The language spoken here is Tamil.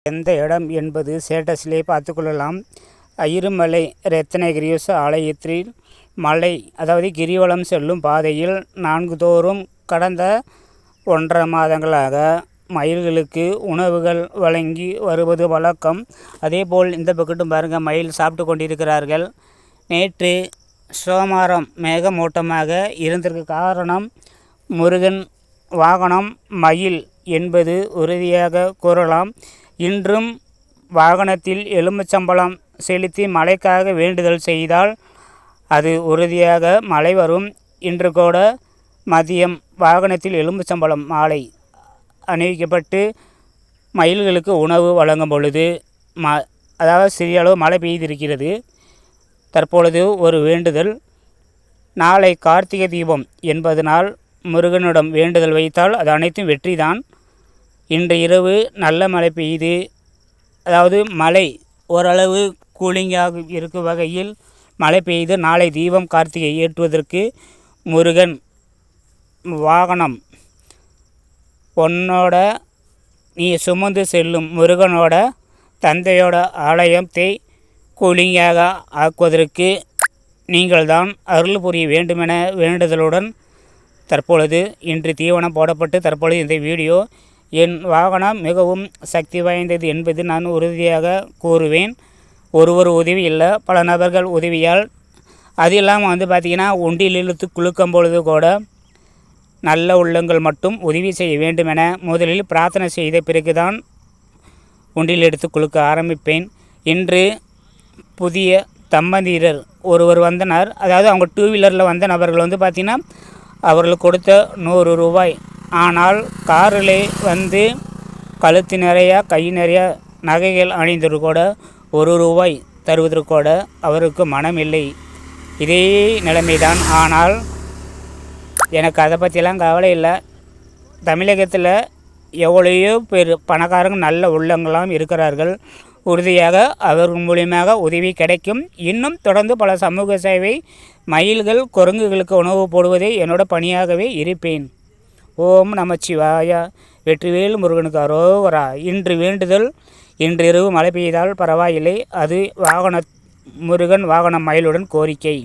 எந்த இடம் என்பது ஸ்டேட்டஸிலே பார்த்துக்கொள்ளலாம். ஐயருமலை ரத்னகிரீஸ் ஆலயத்தில் மலை அதாவது கிரிவலம் செல்லும் பாதையில் நான்குதோறும் கடந்த 1.5 மாதங்களாக மயில்களுக்கு உணவுகள் வழங்கி வருவது வழக்கம். அதேபோல் இந்த பக்கட்டும் பாருங்கள், மயில் சாப்பிட்டு கொண்டிருக்கிறார்கள். நேற்று சோமவாரம் மேகமூட்டமாக இருந்ததற்கு காரணம் முருகன் வாகனம் மயில் என்பது உறுதியாக கூறலாம். இன்றும் வாகனத்தில் எலுமிச்சம்பழம் செலுத்தி மழைக்காக வேண்டுதல் செய்தால் அது உறுதியாக மழை வரும். இன்று கூட மதியம் வாகனத்தில் எலுமிச்சம்பழம் மாலை அணிவிக்கப்பட்டு மயில்களுக்கு உணவு வழங்கும் பொழுது அதாவது சிறிய அளவு மழை பெய்திருக்கிறது. தற்பொழுது ஒரு வேண்டுதல், நாளை கார்த்திகை தீபம் என்பதனால் முருகனிடம் வேண்டுதல் வைத்தால் அது அனைத்தும் வெற்றிதான். இன்று இரவு நல்ல மழை பெய்து, அதாவது மழை ஓரளவு கூலிங்காக இருக்கும் வகையில் மழை பெய்து நாளை தீபம் கார்த்திகை ஏற்றுவதற்கு முருகன் வாகனம் பொன்னோட நீ சுமந்து செல்லும் முருகனோட தந்தையோட ஆலயத்தை கூலிங்காக ஆக்குவதற்கு நீங்கள்தான் அருள் புரிய வேண்டுமென வேண்டுதலுடன் தற்பொழுது இன்று தீவனம் போடப்பட்டு தற்பொழுது இந்த வீடியோ. என் வாகனம் மிகவும் சக்தி வாய்ந்தது என்பது நான் உறுதியாக கூறுவேன். ஒரு உதவி இல்லை, பல நபர்கள் உதவியால். அது இல்லாமல் பார்த்திங்கன்னா ஒண்டியில் இழுத்து குலுக்கும் பொழுது கூட நல்ல உள்ளங்கள் மட்டும் உதவி செய்ய வேண்டுமென முதலில் பிரார்த்தனை செய்த பிறகுதான் ஒண்டியில் எடுத்து குலுக்க ஆரம்பிப்பேன். இன்று புதிய தம்பதியர் ஒருவர் வந்தனர். அதாவது அவங்க 2 வீலரில் வந்த நபர்கள் பார்த்திங்கன்னா அவர்களுக்கு கொடுத்த 100 ரூபாய். ஆனால் காரில் கழுத்து நிறையா கை நிறையா நகைகள் அணிந்தது கூட 1 ரூபாய் தருவதற்கு கூட அவருக்கு மனம் இல்லை. இதே நிலைமைதான். ஆனால் எனக்கு அதை பற்றியெல்லாம் கவலை இல்லை. தமிழகத்தில் எவ்வளையோ பேர் பணக்காரங்க நல்ல உள்ளங்களாம் இருக்கிறார்கள். உறுதியாக அவர்கள் மூலியமாக உதவி கிடைக்கும். இன்னும் தொடர்ந்து பல சமூக சேவை, மயில்கள் குரங்குகளுக்கு உணவு போடுவதே என்னோட பணியாகவே இருப்பேன். ஓம் நமச்சிவாய. வெற்றிவேல் முருகனுக்கு அரோகரா. இன்று வேண்டுதல், இன்று இரவு மழை பெய்தால் பரவாயில்லை, அது முருகன் வாகனம் மயிலுடன் கோரிக்கை.